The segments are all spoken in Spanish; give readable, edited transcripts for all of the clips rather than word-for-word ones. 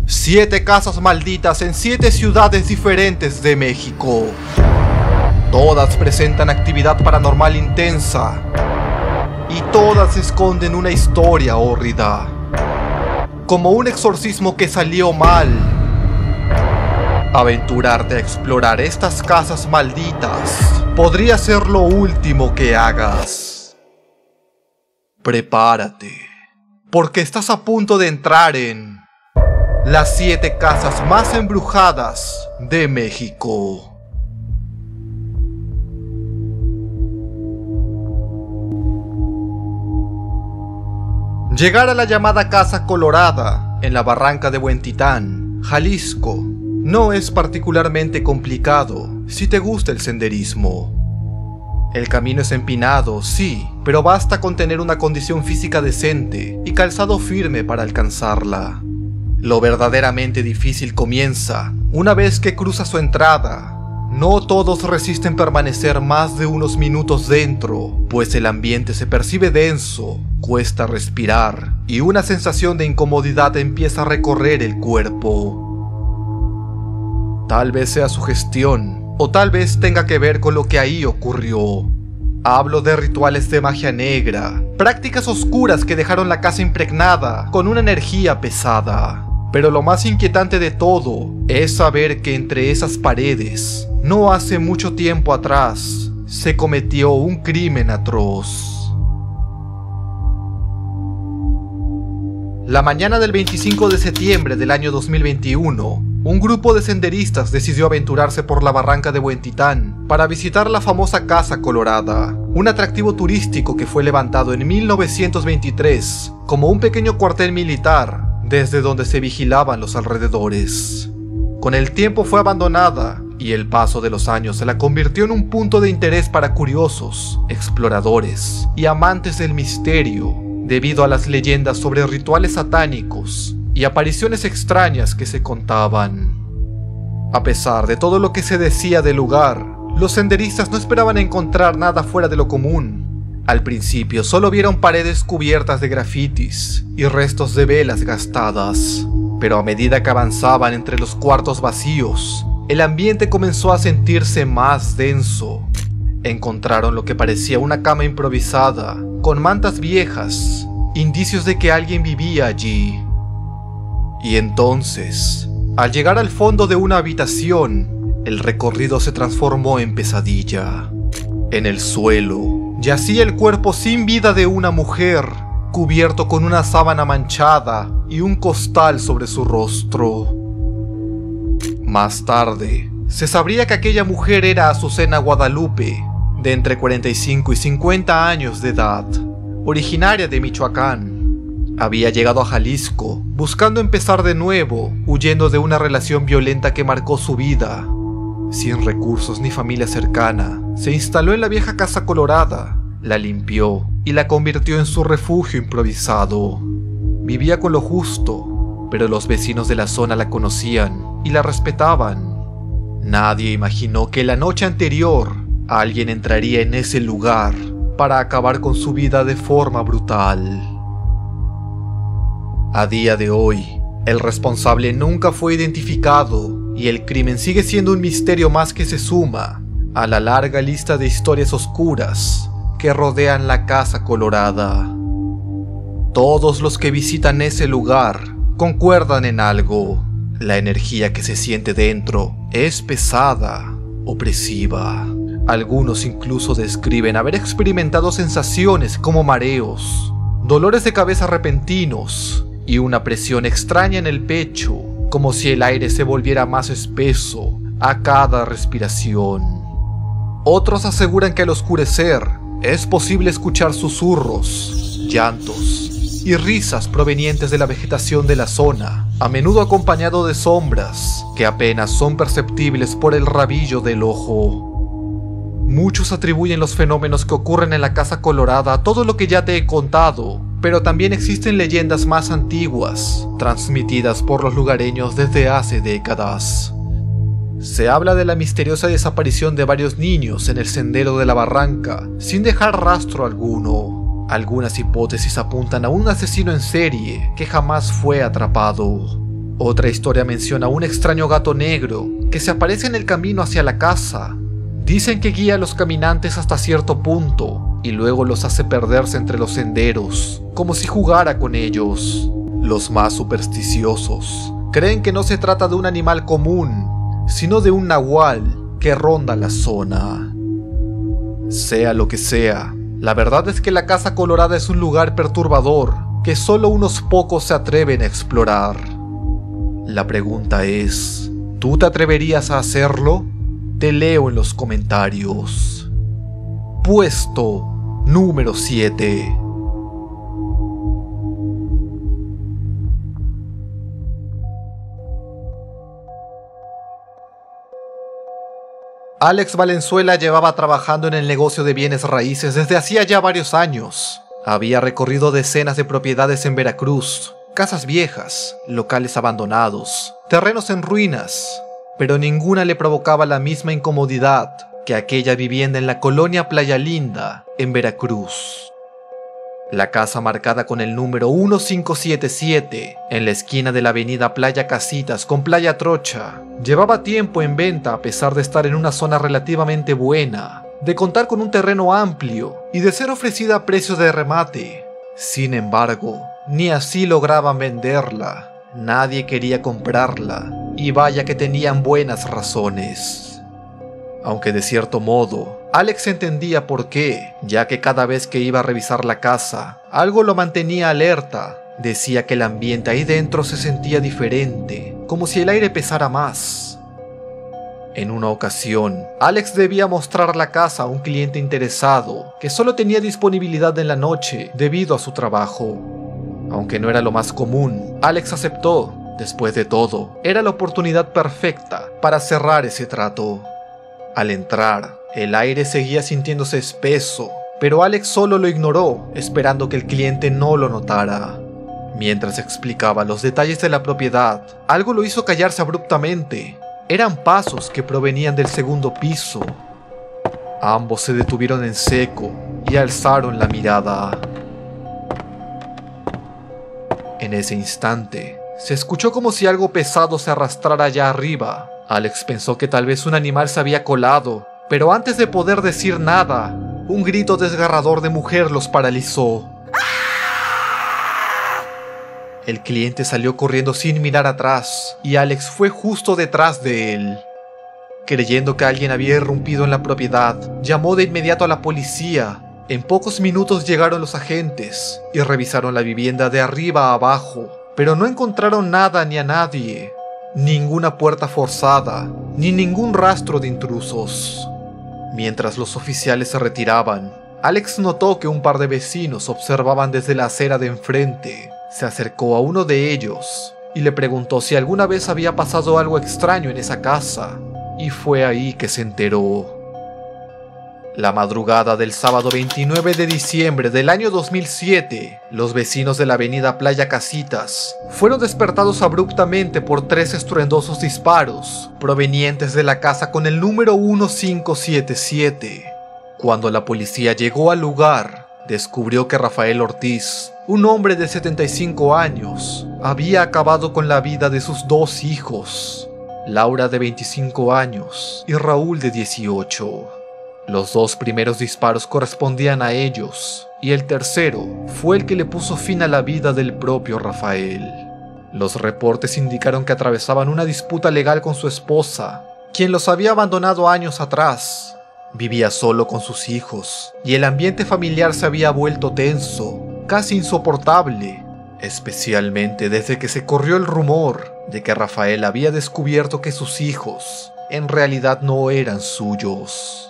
7 casas malditas en 7 ciudades diferentes de México. Todas presentan actividad paranormal intensa y todas esconden una historia hórrida, como un exorcismo que salió mal. Aventurarte a explorar estas casas malditas podría ser lo último que hagas. Prepárate, porque estás a punto de entrar en las 7 casas más embrujadas de México. Llegar a la llamada Casa Colorada, en la barranca de Huentitán, Jalisco, no es particularmente complicado si te gusta el senderismo. El camino es empinado, sí, pero basta con tener una condición física decente y calzado firme para alcanzarla. Lo verdaderamente difícil comienza una vez que cruzas su entrada. No todos resisten permanecer más de unos minutos dentro, pues el ambiente se percibe denso, cuesta respirar y una sensación de incomodidad empieza a recorrer el cuerpo. Tal vez sea sugestión, o tal vez tenga que ver con lo que ahí ocurrió. Hablo de rituales de magia negra, prácticas oscuras que dejaron la casa impregnada con una energía pesada. Pero lo más inquietante de todo es saber que entre esas paredes, no hace mucho tiempo atrás, se cometió un crimen atroz. La mañana del 25 de septiembre del año 2021, un grupo de senderistas decidió aventurarse por la barranca de Huentitán para visitar la famosa Casa Colorada, un atractivo turístico que fue levantado en 1923 como un pequeño cuartel militar desde donde se vigilaban los alrededores. Con el tiempo fue abandonada y el paso de los años se la convirtió en un punto de interés para curiosos, exploradores y amantes del misterio, debido a las leyendas sobre rituales satánicos y apariciones extrañas que se contaban. A pesar de todo lo que se decía del lugar, los senderistas no esperaban encontrar nada fuera de lo común. Al principio solo vieron paredes cubiertas de grafitis y restos de velas gastadas, pero a medida que avanzaban entre los cuartos vacíos, el ambiente comenzó a sentirse más denso. Encontraron lo que parecía una cama improvisada, con mantas viejas, indicios de que alguien vivía allí. Y entonces, al llegar al fondo de una habitación, el recorrido se transformó en pesadilla. En el suelo yacía el cuerpo sin vida de una mujer, cubierto con una sábana manchada y un costal sobre su rostro. Más tarde, se sabría que aquella mujer era Azucena Guadalupe, de entre 45 y 50 años de edad, originaria de Michoacán. Había llegado a Jalisco, buscando empezar de nuevo, huyendo de una relación violenta que marcó su vida. Sin recursos ni familia cercana, se instaló en la vieja Casa Colorada, la limpió y la convirtió en su refugio improvisado. Vivía con lo justo, pero los vecinos de la zona la conocían y la respetaban. Nadie imaginó que la noche anterior alguien entraría en ese lugar para acabar con su vida de forma brutal. A día de hoy, el responsable nunca fue identificado y el crimen sigue siendo un misterio más que se suma a la larga lista de historias oscuras que rodean la Casa Colorada. Todos los que visitan ese lugar concuerdan en algo: la energía que se siente dentro es pesada, opresiva. Algunos incluso describen haber experimentado sensaciones como mareos, dolores de cabeza repentinos y una presión extraña en el pecho, como si el aire se volviera más espeso a cada respiración. Otros aseguran que al oscurecer es posible escuchar susurros, llantos y risas provenientes de la vegetación de la zona, a menudo acompañado de sombras que apenas son perceptibles por el rabillo del ojo. Muchos atribuyen los fenómenos que ocurren en la Casa Colorada a todo lo que ya te he contado, pero también existen leyendas más antiguas, transmitidas por los lugareños desde hace décadas. Se habla de la misteriosa desaparición de varios niños en el sendero de la barranca, sin dejar rastro alguno. Algunas hipótesis apuntan a un asesino en serie que jamás fue atrapado. Otra historia menciona un extraño gato negro que se aparece en el camino hacia la casa. Dicen que guía a los caminantes hasta cierto punto y luego los hace perderse entre los senderos, como si jugara con ellos. Los más supersticiosos creen que no se trata de un animal común, sino de un nahual que ronda la zona. Sea lo que sea, la verdad es que la Casa Colorada es un lugar perturbador que solo unos pocos se atreven a explorar. La pregunta es, ¿tú te atreverías a hacerlo? Te leo en los comentarios. Puesto número 7. Alex Valenzuela llevaba trabajando en el negocio de bienes raíces desde hacía ya varios años. Había recorrido decenas de propiedades en Veracruz, casas viejas, locales abandonados, terrenos en ruinas, pero ninguna le provocaba la misma incomodidad que aquella vivienda en la colonia Playa Linda, en Veracruz. La casa marcada con el número 1577, en la esquina de la avenida Playa Casitas con Playa Trocha, llevaba tiempo en venta a pesar de estar en una zona relativamente buena, de contar con un terreno amplio y de ser ofrecida a precio de remate. Sin embargo, ni así lograban venderla. Nadie quería comprarla, y vaya que tenían buenas razones. Aunque de cierto modo, Alex entendía por qué, ya que cada vez que iba a revisar la casa, algo lo mantenía alerta. Decía que el ambiente ahí dentro se sentía diferente, como si el aire pesara más. En una ocasión, Alex debía mostrar la casa a un cliente interesado, que solo tenía disponibilidad en la noche debido a su trabajo. Aunque no era lo más común, Alex aceptó. Después de todo, era la oportunidad perfecta para cerrar ese trato. Al entrar, el aire seguía sintiéndose espeso, pero Alex solo lo ignoró, esperando que el cliente no lo notara. Mientras explicaba los detalles de la propiedad, algo lo hizo callarse abruptamente. Eran pasos que provenían del segundo piso. Ambos se detuvieron en seco y alzaron la mirada. En ese instante, se escuchó como si algo pesado se arrastrara allá arriba. Alex pensó que tal vez un animal se había colado, pero antes de poder decir nada, un grito desgarrador de mujer los paralizó. El cliente salió corriendo sin mirar atrás, y Alex fue justo detrás de él. Creyendo que alguien había irrumpido en la propiedad, llamó de inmediato a la policía. En pocos minutos llegaron los agentes y revisaron la vivienda de arriba a abajo, pero no encontraron nada ni a nadie. Ninguna puerta forzada, ni ningún rastro de intrusos. Mientras los oficiales se retiraban, Alex notó que un par de vecinos observaban desde la acera de enfrente. Se acercó a uno de ellos y le preguntó si alguna vez había pasado algo extraño en esa casa, y fue ahí que se enteró. La madrugada del sábado 29 de diciembre del año 2007, los vecinos de la avenida Playa Casitas fueron despertados abruptamente por 3 estruendosos disparos provenientes de la casa con el número 1577. Cuando la policía llegó al lugar, descubrió que Rafael Ortiz, un hombre de 75 años, había acabado con la vida de sus 2 hijos, Laura de 25 años y Raúl de 18. Los 2 primeros disparos correspondían a ellos, y el tercero fue el que le puso fin a la vida del propio Rafael. Los reportes indicaron que atravesaban una disputa legal con su esposa, quien los había abandonado años atrás. Vivía solo con sus hijos, y el ambiente familiar se había vuelto tenso, casi insoportable, especialmente desde que se corrió el rumor de que Rafael había descubierto que sus hijos en realidad no eran suyos.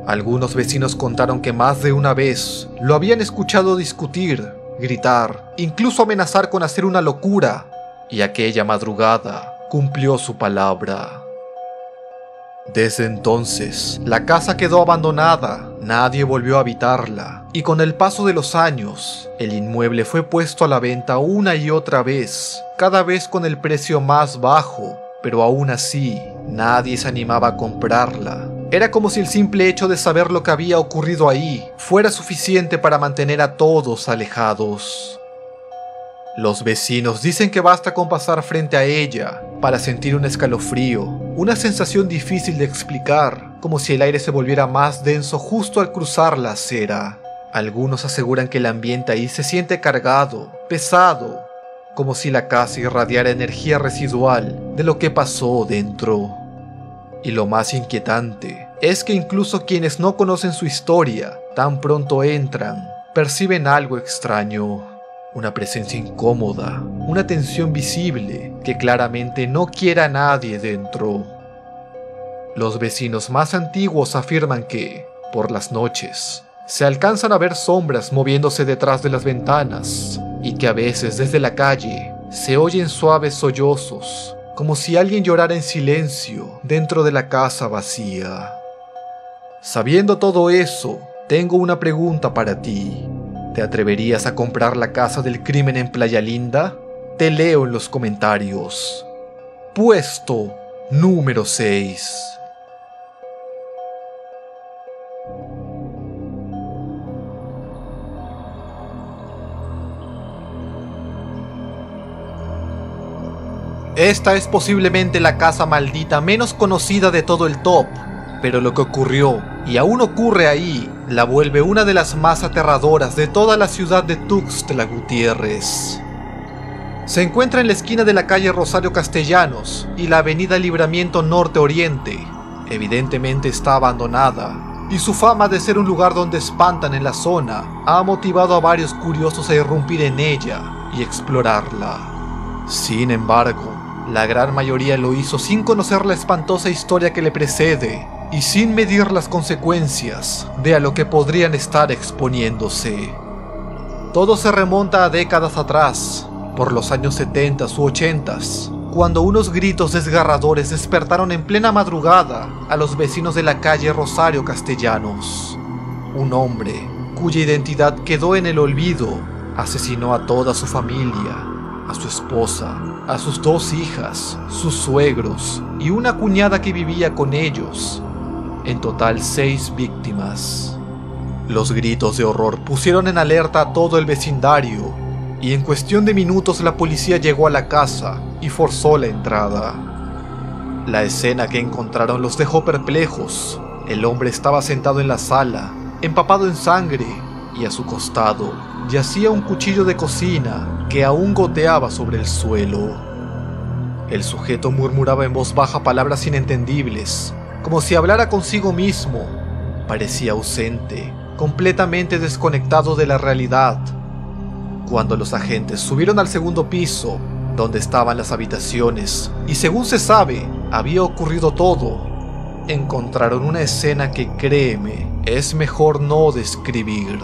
Algunos vecinos contaron que más de una vez lo habían escuchado discutir, gritar, incluso amenazar con hacer una locura, y aquella madrugada cumplió su palabra. Desde entonces, la casa quedó abandonada, nadie volvió a habitarla, y con el paso de los años, el inmueble fue puesto a la venta una y otra vez, cada vez con el precio más bajo, pero aún así, nadie se animaba a comprarla. Era como si el simple hecho de saber lo que había ocurrido ahí fuera suficiente para mantener a todos alejados. Los vecinos dicen que basta con pasar frente a ella para sentir un escalofrío, una sensación difícil de explicar, como si el aire se volviera más denso justo al cruzar la acera. Algunos aseguran que el ambiente ahí se siente cargado, pesado, como si la casa irradiara energía residual de lo que pasó dentro. Y lo más inquietante es que incluso quienes no conocen su historia, tan pronto entran, perciben algo extraño. Una presencia incómoda, una tensión visible que claramente no quiere a nadie dentro. Los vecinos más antiguos afirman que, por las noches, se alcanzan a ver sombras moviéndose detrás de las ventanas y que a veces desde la calle se oyen suaves sollozos, como si alguien llorara en silencio dentro de la casa vacía. Sabiendo todo eso, tengo una pregunta para ti. ¿Te atreverías a comprar la casa del crimen en Playa Linda? Te leo en los comentarios. Puesto número 6. Esta es posiblemente la casa maldita menos conocida de todo el top, pero lo que ocurrió, y aún ocurre ahí, la vuelve una de las más aterradoras de toda la ciudad de Tuxtla Gutiérrez. Se encuentra en la esquina de la calle Rosario Castellanos y la avenida Libramiento Norte-Oriente. Evidentemente está abandonada, y su fama de ser un lugar donde espantan en la zona ha motivado a varios curiosos a irrumpir en ella y explorarla. Sin embargo, la gran mayoría lo hizo sin conocer la espantosa historia que le precede y sin medir las consecuencias de a lo que podrían estar exponiéndose. Todo se remonta a décadas atrás, por los años 70 u 80, cuando unos gritos desgarradores despertaron en plena madrugada a los vecinos de la calle Rosario Castellanos. Un hombre, cuya identidad quedó en el olvido, asesinó a toda su familia, a su esposa, a sus 2 hijas, sus suegros y una cuñada que vivía con ellos. En total 6 víctimas. Los gritos de horror pusieron en alerta a todo el vecindario, y en cuestión de minutos la policía llegó a la casa y forzó la entrada. La escena que encontraron los dejó perplejos. El hombre estaba sentado en la sala, empapado en sangre, y a su costado yacía un cuchillo de cocina que aún goteaba sobre el suelo. El sujeto murmuraba en voz baja palabras inentendibles, como si hablara consigo mismo. Parecía ausente, completamente desconectado de la realidad. Cuando los agentes subieron al segundo piso, donde estaban las habitaciones, y según se sabe, había ocurrido todo, encontraron una escena que, créeme, es mejor no describir.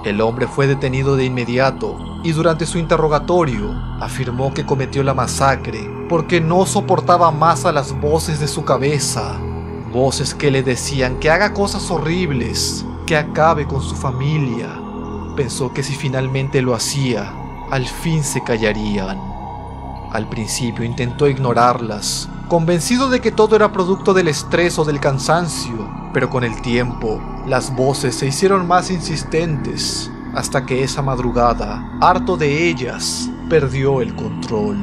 El hombre fue detenido de inmediato y durante su interrogatorio afirmó que cometió la masacre porque no soportaba más a las voces de su cabeza, voces que le decían que haga cosas horribles, que acabe con su familia. Pensó que si finalmente lo hacía, al fin se callarían. Al principio intentó ignorarlas, convencido de que todo era producto del estrés o del cansancio, pero con el tiempo, las voces se hicieron más insistentes, hasta que esa madrugada, harto de ellas, perdió el control.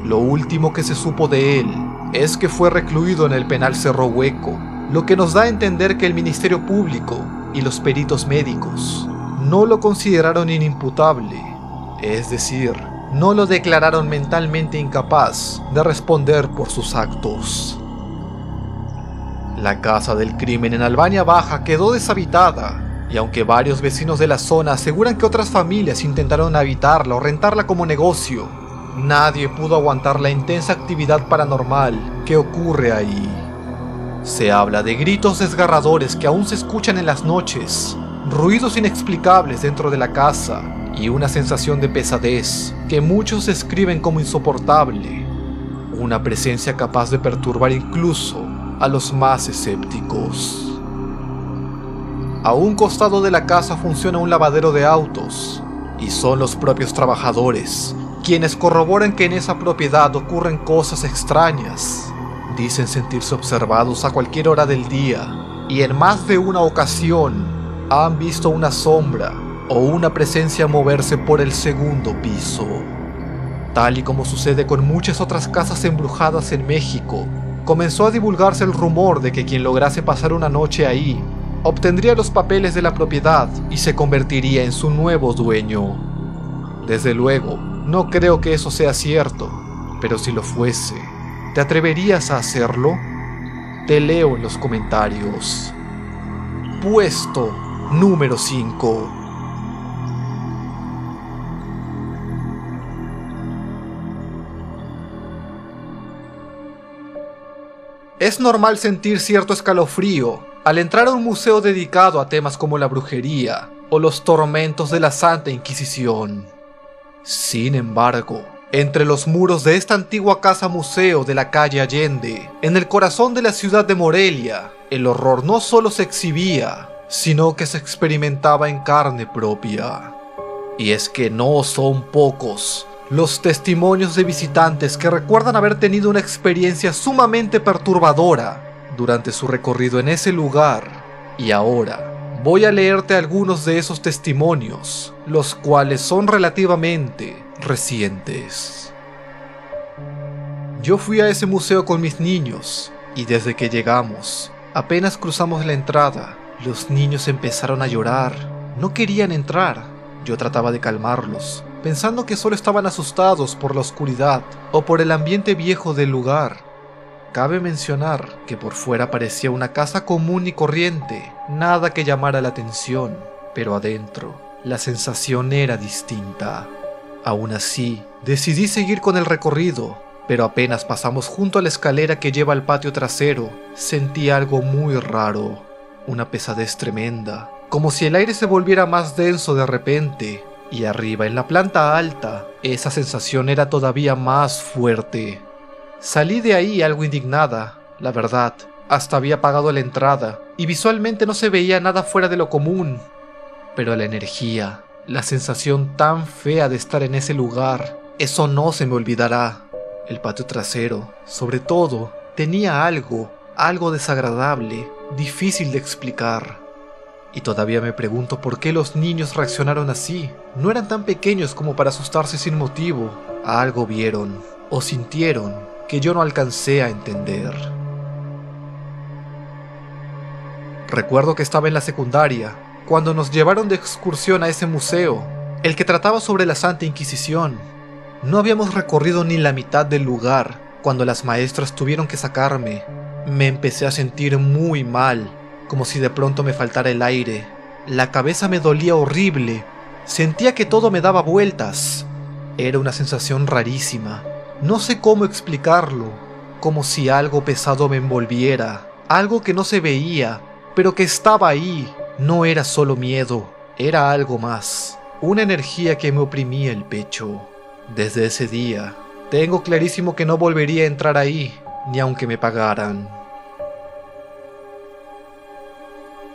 Lo último que se supo de él es que fue recluido en el penal Cerro Hueco, lo que nos da a entender que el Ministerio Público y los peritos médicos no lo consideraron inimputable, es decir, no lo declararon mentalmente incapaz de responder por sus actos. La casa del crimen en Albania Baja quedó deshabitada, y aunque varios vecinos de la zona aseguran que otras familias intentaron habitarla o rentarla como negocio, nadie pudo aguantar la intensa actividad paranormal que ocurre ahí. Se habla de gritos desgarradores que aún se escuchan en las noches, ruidos inexplicables dentro de la casa y una sensación de pesadez que muchos describen como insoportable, una presencia capaz de perturbar incluso a los más escépticos. A un costado de la casa funciona un lavadero de autos, y son los propios trabajadores quienes corroboran que en esa propiedad ocurren cosas extrañas. Dicen sentirse observados a cualquier hora del día, y en más de una ocasión han visto una sombra o una presencia moverse por el segundo piso. Tal y como sucede con muchas otras casas embrujadas en México, comenzó a divulgarse el rumor de que quien lograse pasar una noche ahí obtendría los papeles de la propiedad y se convertiría en su nuevo dueño. Desde luego, no creo que eso sea cierto, pero si lo fuese, ¿te atreverías a hacerlo? Te leo en los comentarios. Puesto número 5. Es normal sentir cierto escalofrío al entrar a un museo dedicado a temas como la brujería o los tormentos de la Santa Inquisición. Sin embargo, entre los muros de esta antigua casa museo de la calle Allende, en el corazón de la ciudad de Morelia, el horror no solo se exhibía, sino que se experimentaba en carne propia. Y es que no son pocos los testimonios de visitantes que recuerdan haber tenido una experiencia sumamente perturbadora durante su recorrido en ese lugar. Y ahora voy a leerte algunos de esos testimonios, los cuales son relativamente recientes. Yo fui a ese museo con mis niños, y desde que llegamos, apenas cruzamos la entrada, los niños empezaron a llorar. No querían entrar. Yo trataba de calmarlos, pensando que solo estaban asustados por la oscuridad o por el ambiente viejo del lugar. Cabe mencionar que por fuera parecía una casa común y corriente, nada que llamara la atención, pero adentro la sensación era distinta. Aún así, decidí seguir con el recorrido, pero apenas pasamos junto a la escalera que lleva al patio trasero, sentí algo muy raro, una pesadez tremenda, como si el aire se volviera más denso de repente, y arriba en la planta alta, esa sensación era todavía más fuerte. Salí de ahí algo indignada, la verdad, hasta había pagado la entrada, y visualmente no se veía nada fuera de lo común. Pero la energía, la sensación tan fea de estar en ese lugar, eso no se me olvidará. El patio trasero, sobre todo, tenía algo desagradable, difícil de explicar. Y todavía me pregunto por qué los niños reaccionaron así. No eran tan pequeños como para asustarse sin motivo. Algo vieron o sintieron que yo no alcancé a entender. Recuerdo que estaba en la secundaria cuando nos llevaron de excursión a ese museo, el que trataba sobre la Santa Inquisición. No habíamos recorrido ni la mitad del lugar cuando las maestras tuvieron que sacarme. Me empecé a sentir muy mal, como si de pronto me faltara el aire. La cabeza me dolía horrible, sentía que todo me daba vueltas. Era una sensación rarísima, no sé cómo explicarlo, como si algo pesado me envolviera, algo que no se veía, pero que estaba ahí. No era solo miedo, era algo más, una energía que me oprimía el pecho. Desde ese día, tengo clarísimo que no volvería a entrar ahí, ni aunque me pagaran.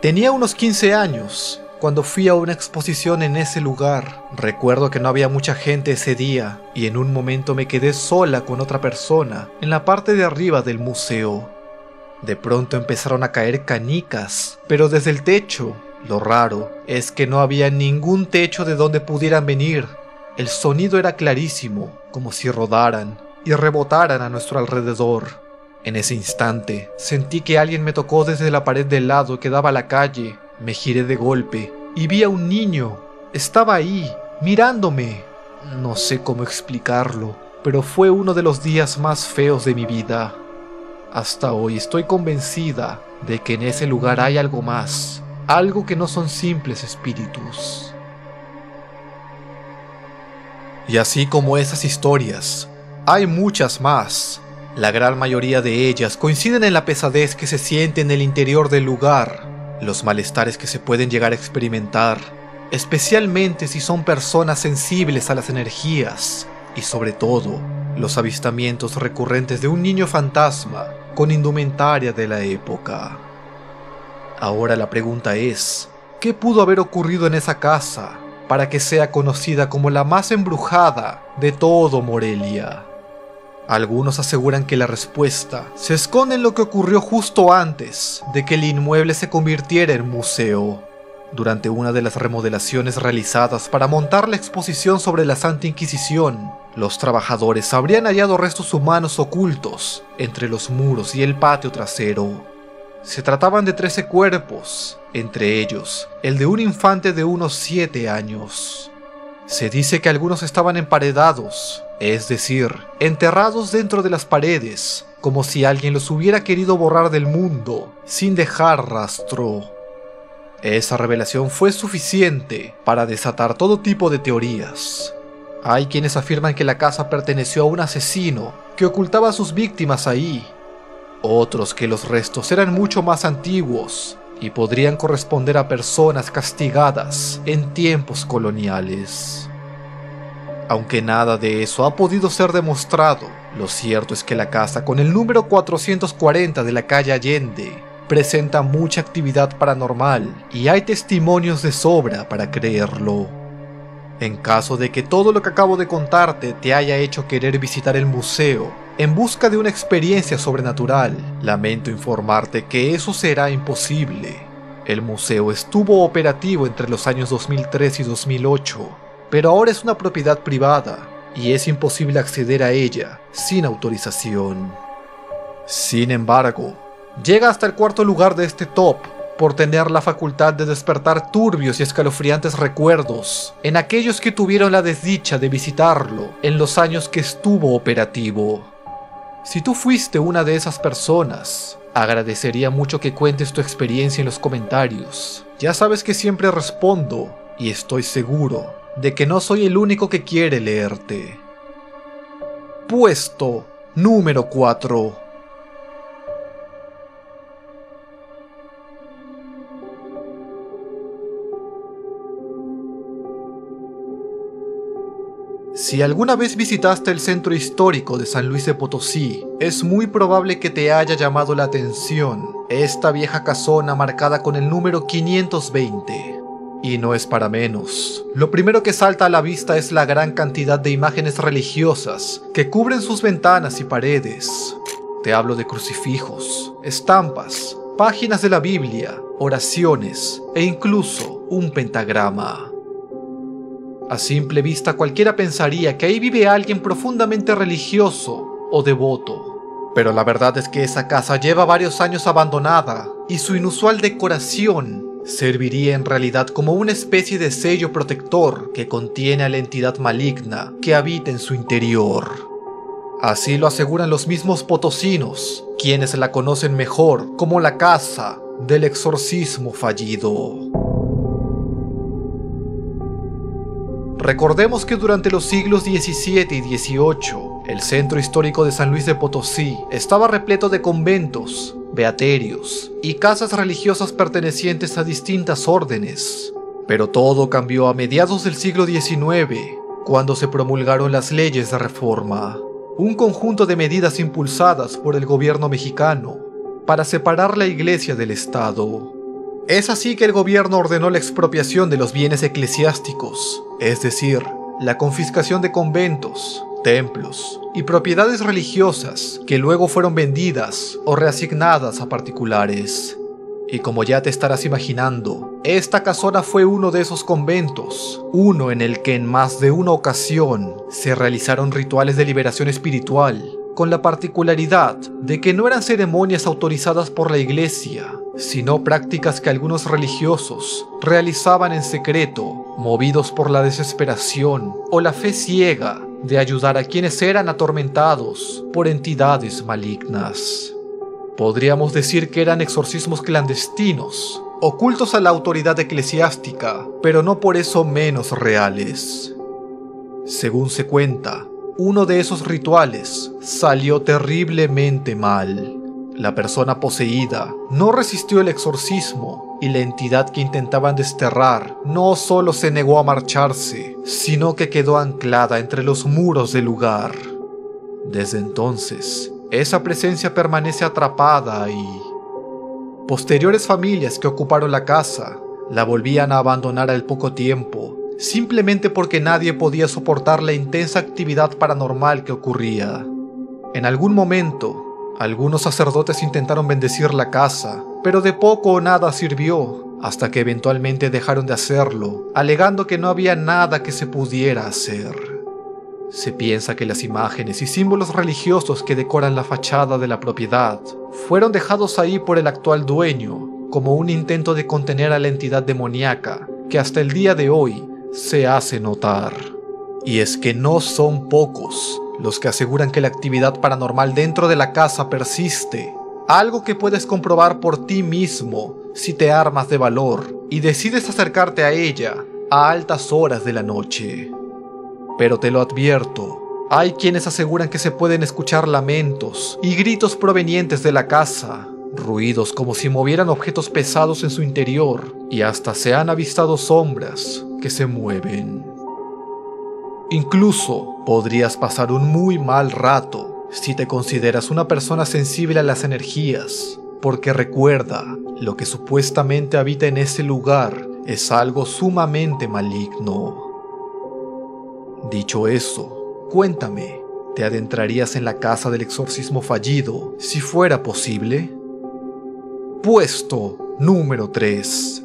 Tenía unos 15 años cuando fui a una exposición en ese lugar. Recuerdo que no había mucha gente ese día y en un momento me quedé sola con otra persona en la parte de arriba del museo. De pronto empezaron a caer canicas, pero desde el techo. Lo raro es que no había ningún techo de donde pudieran venir. El sonido era clarísimo, como si rodaran y rebotaran a nuestro alrededor. En ese instante, sentí que alguien me tocó desde la pared del lado que daba a la calle. Me giré de golpe y vi a un niño. Estaba ahí, mirándome. No sé cómo explicarlo, pero fue uno de los días más feos de mi vida. Hasta hoy estoy convencida de que en ese lugar hay algo más, algo que no son simples espíritus. Y así como esas historias, hay muchas más. La gran mayoría de ellas coinciden en la pesadez que se siente en el interior del lugar, los malestares que se pueden llegar a experimentar, especialmente si son personas sensibles a las energías, y sobre todo, los avistamientos recurrentes de un niño fantasma con indumentaria de la época. Ahora la pregunta es, ¿qué pudo haber ocurrido en esa casa para que sea conocida como la más embrujada de todo Morelia? Algunos aseguran que la respuesta se esconde en lo que ocurrió justo antes de que el inmueble se convirtiera en museo. Durante una de las remodelaciones realizadas para montar la exposición sobre la Santa Inquisición, los trabajadores habrían hallado restos humanos ocultos entre los muros y el patio trasero. Se trataban de 13 cuerpos, entre ellos el de un infante de unos 7 años. Se dice que algunos estaban emparedados, es decir, enterrados dentro de las paredes, como si alguien los hubiera querido borrar del mundo, sin dejar rastro. Esa revelación fue suficiente para desatar todo tipo de teorías. Hay quienes afirman que la casa perteneció a un asesino que ocultaba a sus víctimas ahí. Otros que los restos eran mucho más antiguos y podrían corresponder a personas castigadas en tiempos coloniales. Aunque nada de eso ha podido ser demostrado, lo cierto es que la casa con el número 440 de la calle Allende presenta mucha actividad paranormal y hay testimonios de sobra para creerlo. En caso de que todo lo que acabo de contarte te haya hecho querer visitar el museo en busca de una experiencia sobrenatural, lamento informarte que eso será imposible. El museo estuvo operativo entre los años 2003 y 2008, pero ahora es una propiedad privada y es imposible acceder a ella sin autorización. Sin embargo, llega hasta el cuarto lugar de este top por tener la facultad de despertar turbios y escalofriantes recuerdos en aquellos que tuvieron la desdicha de visitarlo en los años que estuvo operativo. Si tú fuiste una de esas personas, agradecería mucho que cuentes tu experiencia en los comentarios. Ya sabes que siempre respondo y estoy seguro de que no soy el único que quiere leerte. Puesto número 4. Si alguna vez visitaste el centro histórico de San Luis de Potosí, es muy probable que te haya llamado la atención esta vieja casona marcada con el número 520. Y no es para menos. Lo primero que salta a la vista es la gran cantidad de imágenes religiosas que cubren sus ventanas y paredes. Te hablo de crucifijos, estampas, páginas de la Biblia, oraciones e incluso un pentagrama. A simple vista cualquiera pensaría que ahí vive alguien profundamente religioso o devoto. Pero la verdad es que esa casa lleva varios años abandonada y su inusual decoración serviría en realidad como una especie de sello protector que contiene a la entidad maligna que habita en su interior. Así lo aseguran los mismos potosinos, quienes la conocen mejor como la casa del exorcismo fallido. Recordemos que durante los siglos XVII y XVIII, el centro histórico de San Luis de Potosí estaba repleto de conventos, beaterios y casas religiosas pertenecientes a distintas órdenes. Pero todo cambió a mediados del siglo XIX, cuando se promulgaron las leyes de reforma, un conjunto de medidas impulsadas por el gobierno mexicano para separar la iglesia del Estado. Es así que el gobierno ordenó la expropiación de los bienes eclesiásticos, es decir, la confiscación de conventos, templos y propiedades religiosas que luego fueron vendidas o reasignadas a particulares. Y como ya te estarás imaginando, esta casona fue uno de esos conventos, uno en el que en más de una ocasión se realizaron rituales de liberación espiritual, con la particularidad de que no eran ceremonias autorizadas por la iglesia, sino prácticas que algunos religiosos realizaban en secreto, movidos por la desesperación o la fe ciega de ayudar a quienes eran atormentados por entidades malignas. Podríamos decir que eran exorcismos clandestinos, ocultos a la autoridad eclesiástica, pero no por eso menos reales. Según se cuenta, uno de esos rituales salió terriblemente mal. La persona poseída no resistió el exorcismo y la entidad que intentaban desterrar no solo se negó a marcharse, sino que quedó anclada entre los muros del lugar. Desde entonces, esa presencia permanece atrapada ahí. Posteriores familias que ocuparon la casa la volvían a abandonar al poco tiempo, simplemente porque nadie podía soportar la intensa actividad paranormal que ocurría. En algún momento, algunos sacerdotes intentaron bendecir la casa, pero de poco o nada sirvió, hasta que eventualmente dejaron de hacerlo, alegando que no había nada que se pudiera hacer. Se piensa que las imágenes y símbolos religiosos que decoran la fachada de la propiedad fueron dejados ahí por el actual dueño como un intento de contener a la entidad demoníaca que hasta el día de hoy se hace notar. Y es que no son pocos los que aseguran que la actividad paranormal dentro de la casa persiste, algo que puedes comprobar por ti mismo si te armas de valor y decides acercarte a ella a altas horas de la noche. Pero te lo advierto, hay quienes aseguran que se pueden escuchar lamentos y gritos provenientes de la casa, ruidos como si movieran objetos pesados en su interior, y hasta se han avistado sombras que se mueven. Incluso podrías pasar un muy mal rato si te consideras una persona sensible a las energías, porque recuerda, lo que supuestamente habita en ese lugar es algo sumamente maligno. Dicho eso, cuéntame, ¿te adentrarías en la casa del exorcismo fallido si fuera posible? Puesto número 3.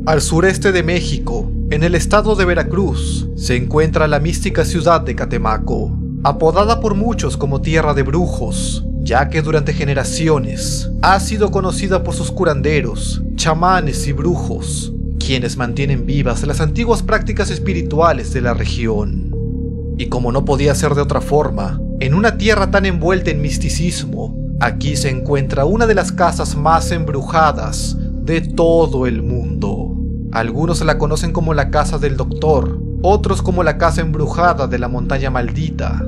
Al sureste de México, en el estado de Veracruz, se encuentra la mística ciudad de Catemaco, apodada por muchos como tierra de brujos, ya que durante generaciones ha sido conocida por sus curanderos, chamanes y brujos, quienes mantienen vivas las antiguas prácticas espirituales de la región. Y como no podía ser de otra forma, en una tierra tan envuelta en misticismo, aquí se encuentra una de las casas más embrujadas de todo el mundo. Algunos la conocen como la Casa del Doctor, otros como la Casa Embrujada de la Montaña Maldita.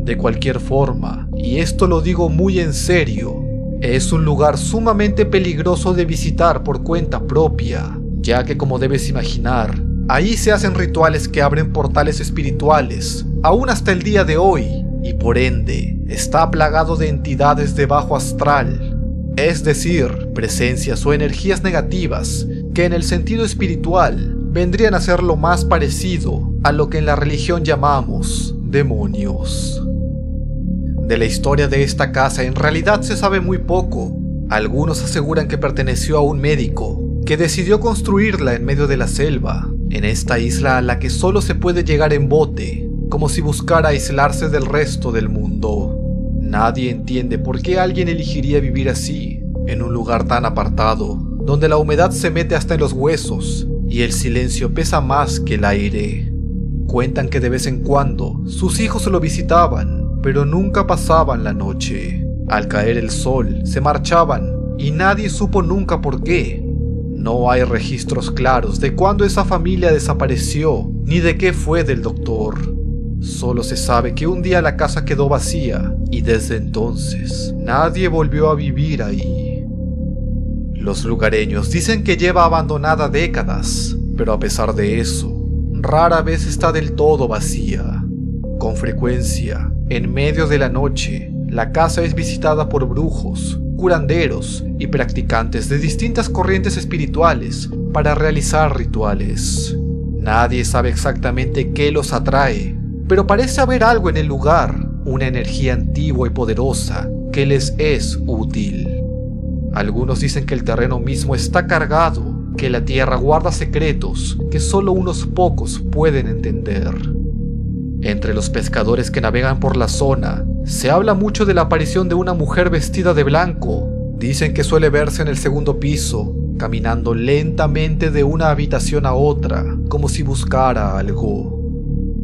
De cualquier forma, y esto lo digo muy en serio, es un lugar sumamente peligroso de visitar por cuenta propia, ya que como debes imaginar, ahí se hacen rituales que abren portales espirituales, aún hasta el día de hoy, y por ende, está plagado de entidades de bajo astral, es decir, presencias o energías negativas que en el sentido espiritual vendrían a ser lo más parecido a lo que en la religión llamamos demonios. De la historia de esta casa en realidad se sabe muy poco. Algunos aseguran que perteneció a un médico que decidió construirla en medio de la selva, en esta isla a la que solo se puede llegar en bote, como si buscara aislarse del resto del mundo. Nadie entiende por qué alguien elegiría vivir así, en un lugar tan apartado, donde la humedad se mete hasta en los huesos y el silencio pesa más que el aire. Cuentan que de vez en cuando sus hijos lo visitaban, pero nunca pasaban la noche. Al caer el sol, se marchaban y nadie supo nunca por qué. No hay registros claros de cuándo esa familia desapareció, ni de qué fue del doctor. Solo se sabe que un día la casa quedó vacía y desde entonces nadie volvió a vivir ahí. Los lugareños dicen que lleva abandonada décadas, pero a pesar de eso, rara vez está del todo vacía. Con frecuencia, en medio de la noche, la casa es visitada por brujos, curanderos y practicantes de distintas corrientes espirituales para realizar rituales. Nadie sabe exactamente qué los atrae, pero parece haber algo en el lugar, una energía antigua y poderosa que les es útil. Algunos dicen que el terreno mismo está cargado, que la tierra guarda secretos que solo unos pocos pueden entender. Entre los pescadores que navegan por la zona, se habla mucho de la aparición de una mujer vestida de blanco. Dicen que suele verse en el segundo piso, caminando lentamente de una habitación a otra, como si buscara algo.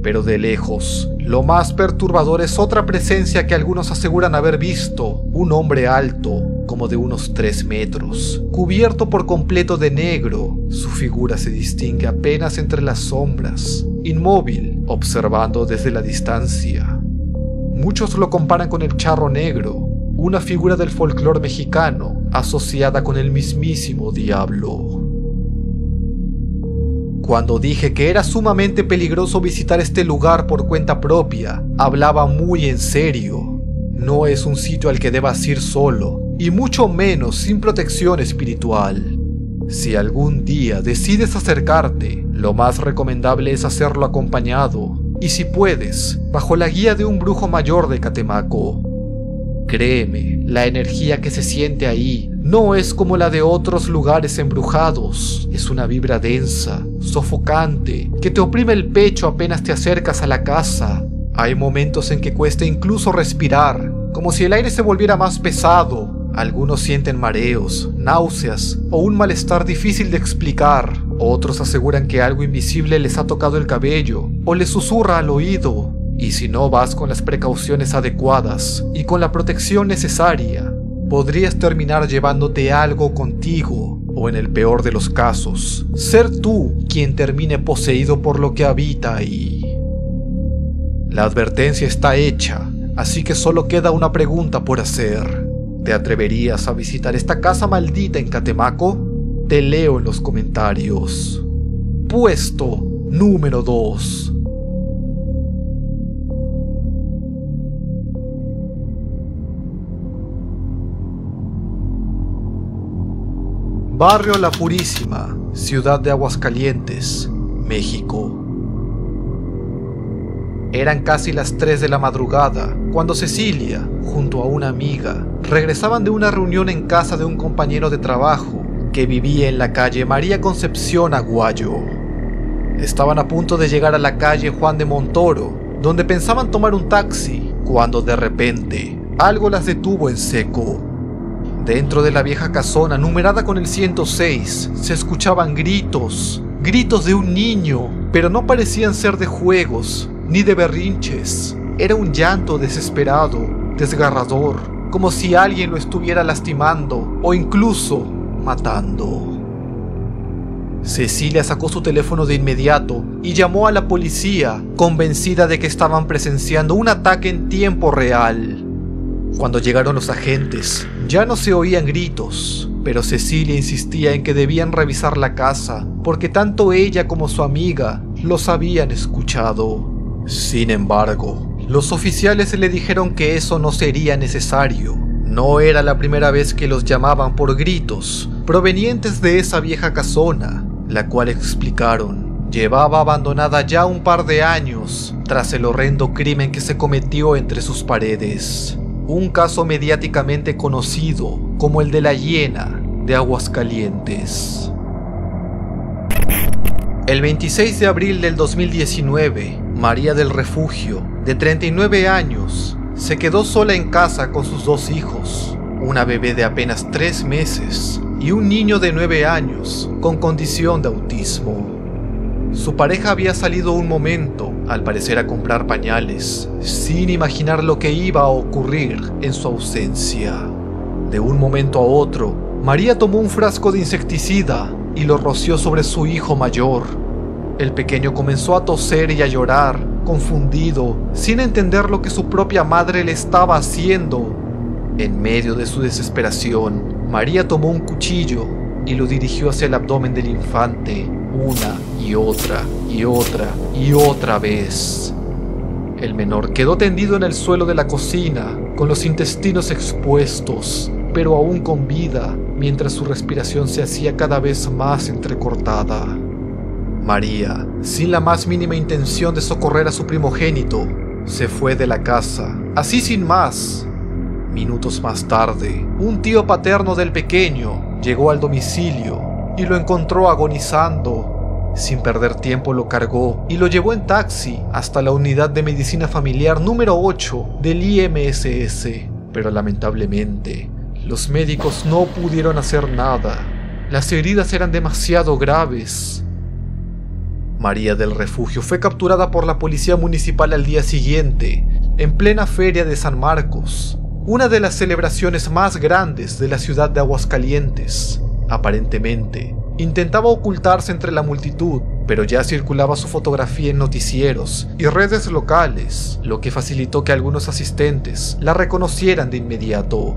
Pero de lejos, lo más perturbador es otra presencia que algunos aseguran haber visto, un hombre alto, como de unos 3 metros, cubierto por completo de negro. Su figura se distingue apenas entre las sombras, inmóvil, observando desde la distancia. Muchos lo comparan con el Charro Negro, una figura del folclore mexicano asociada con el mismísimo diablo. Cuando dije que era sumamente peligroso visitar este lugar por cuenta propia, hablaba muy en serio. No es un sitio al que debas ir solo, y mucho menos sin protección espiritual. Si algún día decides acercarte, lo más recomendable es hacerlo acompañado, y si puedes, bajo la guía de un brujo mayor de Catemaco. Créeme, la energía que se siente ahí no es como la de otros lugares embrujados. Es una vibra densa, sofocante, que te oprime el pecho apenas te acercas a la casa. Hay momentos en que cuesta incluso respirar, como si el aire se volviera más pesado. Algunos sienten mareos, náuseas o un malestar difícil de explicar. Otros aseguran que algo invisible les ha tocado el cabello o les susurra al oído. Y si no vas con las precauciones adecuadas y con la protección necesaria, podrías terminar llevándote algo contigo, o en el peor de los casos, ser tú quien termine poseído por lo que habita ahí. La advertencia está hecha, así que solo queda una pregunta por hacer. ¿Te atreverías a visitar esta casa maldita en Catemaco? Te leo en los comentarios. Puesto número 2. Barrio La Purísima, ciudad de Aguascalientes, México. Eran casi las 3 de la madrugada cuando Cecilia, junto a una amiga, regresaban de una reunión en casa de un compañero de trabajo que vivía en la calle María Concepción Aguayo. Estaban a punto de llegar a la calle Juan de Montoro, donde pensaban tomar un taxi, cuando de repente algo las detuvo en seco. Dentro de la vieja casona numerada con el 106 se escuchaban gritos de un niño, pero no parecían ser de juegos ni de berrinches. Era un llanto desesperado, desgarrador, como si alguien lo estuviera lastimando o incluso matando. Cecilia sacó su teléfono de inmediato y llamó a la policía, convencida de que estaban presenciando un ataque en tiempo real. Cuando llegaron los agentes, ya no se oían gritos, pero Cecilia insistía en que debían revisar la casa, porque tanto ella como su amiga los habían escuchado. Sin embargo, los oficiales le dijeron que eso no sería necesario. No era la primera vez que los llamaban por gritos provenientes de esa vieja casona, la cual, explicaron, llevaba abandonada ya un par de años tras el horrendo crimen que se cometió entre sus paredes. Un caso mediáticamente conocido como el de la hiena de Aguascalientes. El 26 de abril del 2019, María del Refugio, de 39 años, se quedó sola en casa con sus 2 hijos, una bebé de apenas 3 meses y un niño de 9 años con condición de autismo. Su pareja había salido un momento, al parecer a comprar pañales, sin imaginar lo que iba a ocurrir en su ausencia. De un momento a otro, María tomó un frasco de insecticida y lo roció sobre su hijo mayor. El pequeño comenzó a toser y a llorar, confundido, sin entender lo que su propia madre le estaba haciendo. En medio de su desesperación, María tomó un cuchillo y lo dirigió hacia el abdomen del infante, una y otra y otra y otra vez. El menor quedó tendido en el suelo de la cocina, con los intestinos expuestos, pero aún con vida, mientras su respiración se hacía cada vez más entrecortada. María, sin la más mínima intención de socorrer a su primogénito, se fue de la casa, así sin más. Minutos más tarde, un tío paterno del pequeño llegó al domicilio y lo encontró agonizando. Sin perder tiempo lo cargó y lo llevó en taxi hasta la unidad de medicina familiar número 8 del IMSS, pero lamentablemente los médicos no pudieron hacer nada. Las heridas eran demasiado graves. María del Refugio fue capturada por la policía municipal al día siguiente, en plena feria de San Marcos, una de las celebraciones más grandes de la ciudad de Aguascalientes. Aparentemente, intentaba ocultarse entre la multitud, pero ya circulaba su fotografía en noticieros y redes locales, lo que facilitó que algunos asistentes la reconocieran de inmediato.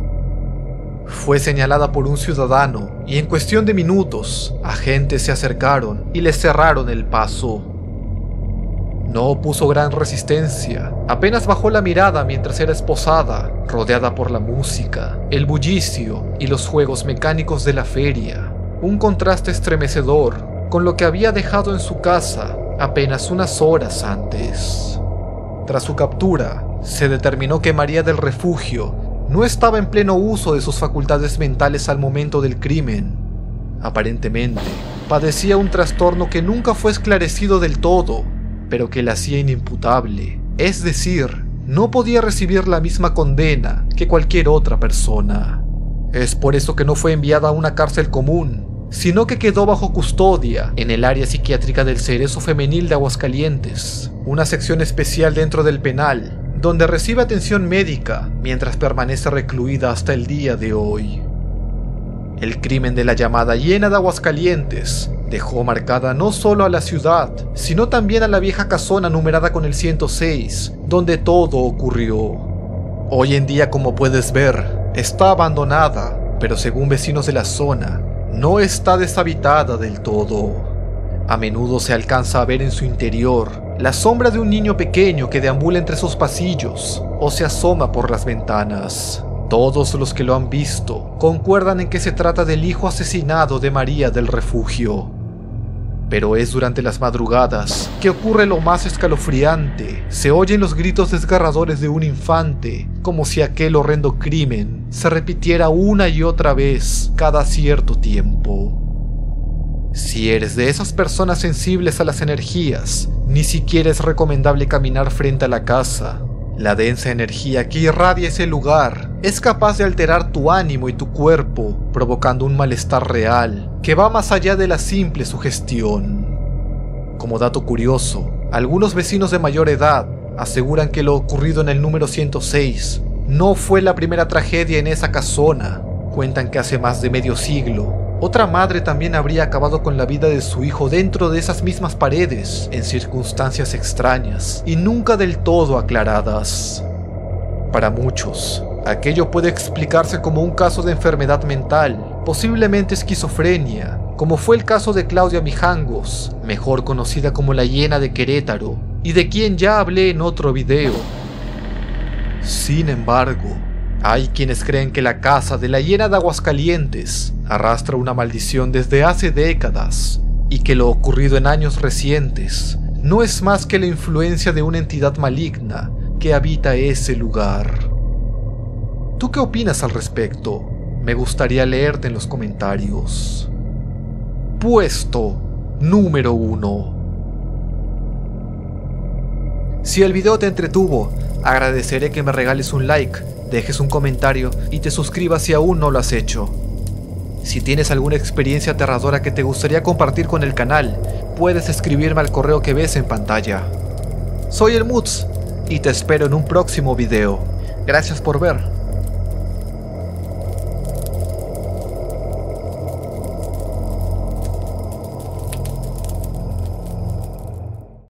Fue señalada por un ciudadano y en cuestión de minutos, agentes se acercaron y le cerraron el paso. No opuso gran resistencia, apenas bajó la mirada mientras era esposada, rodeada por la música, el bullicio y los juegos mecánicos de la feria. Un contraste estremecedor con lo que había dejado en su casa apenas unas horas antes. Tras su captura, se determinó que María del Refugio no estaba en pleno uso de sus facultades mentales al momento del crimen. Aparentemente, padecía un trastorno que nunca fue esclarecido del todo, pero que la hacía inimputable, es decir, no podía recibir la misma condena que cualquier otra persona. Es por eso que no fue enviada a una cárcel común, sino que quedó bajo custodia en el área psiquiátrica del Cerezo Femenil de Aguascalientes, una sección especial dentro del penal, donde recibe atención médica mientras permanece recluida hasta el día de hoy. El crimen de la llamada Hiena de Aguascalientes dejó marcada no solo a la ciudad, sino también a la vieja casona numerada con el 106, donde todo ocurrió. Hoy en día, como puedes ver, está abandonada, pero según vecinos de la zona, no está deshabitada del todo. A menudo se alcanza a ver en su interior la sombra de un niño pequeño que deambula entre sus pasillos o se asoma por las ventanas. Todos los que lo han visto concuerdan en que se trata del hijo asesinado de María del Refugio. Pero es durante las madrugadas que ocurre lo más escalofriante. Se oyen los gritos desgarradores de un infante, como si aquel horrendo crimen se repitiera una y otra vez cada cierto tiempo. Si eres de esas personas sensibles a las energías, ni siquiera es recomendable caminar frente a la casa. La densa energía que irradia ese lugar es capaz de alterar tu ánimo y tu cuerpo, provocando un malestar real que va más allá de la simple sugestión. Como dato curioso, algunos vecinos de mayor edad aseguran que lo ocurrido en el número 106 no fue la primera tragedia en esa casona. Cuentan que hace más de medio siglo, otra madre también habría acabado con la vida de su hijo dentro de esas mismas paredes, en circunstancias extrañas y nunca del todo aclaradas. Para muchos, aquello puede explicarse como un caso de enfermedad mental, posiblemente esquizofrenia, como fue el caso de Claudia Mijangos, mejor conocida como la Hiena de Querétaro, y de quien ya hablé en otro video. Sin embargo, hay quienes creen que la casa de la Hiena de Aguascalientes arrastra una maldición desde hace décadas y que lo ocurrido en años recientes no es más que la influencia de una entidad maligna que habita ese lugar. ¿Tú qué opinas al respecto? Me gustaría leerte en los comentarios. Puesto número 1. Si el video te entretuvo, agradeceré que me regales un like, dejes un comentario y te suscribas si aún no lo has hecho. Si tienes alguna experiencia aterradora que te gustaría compartir con el canal, puedes escribirme al correo que ves en pantalla. Soy el Muts y te espero en un próximo video. Gracias por ver.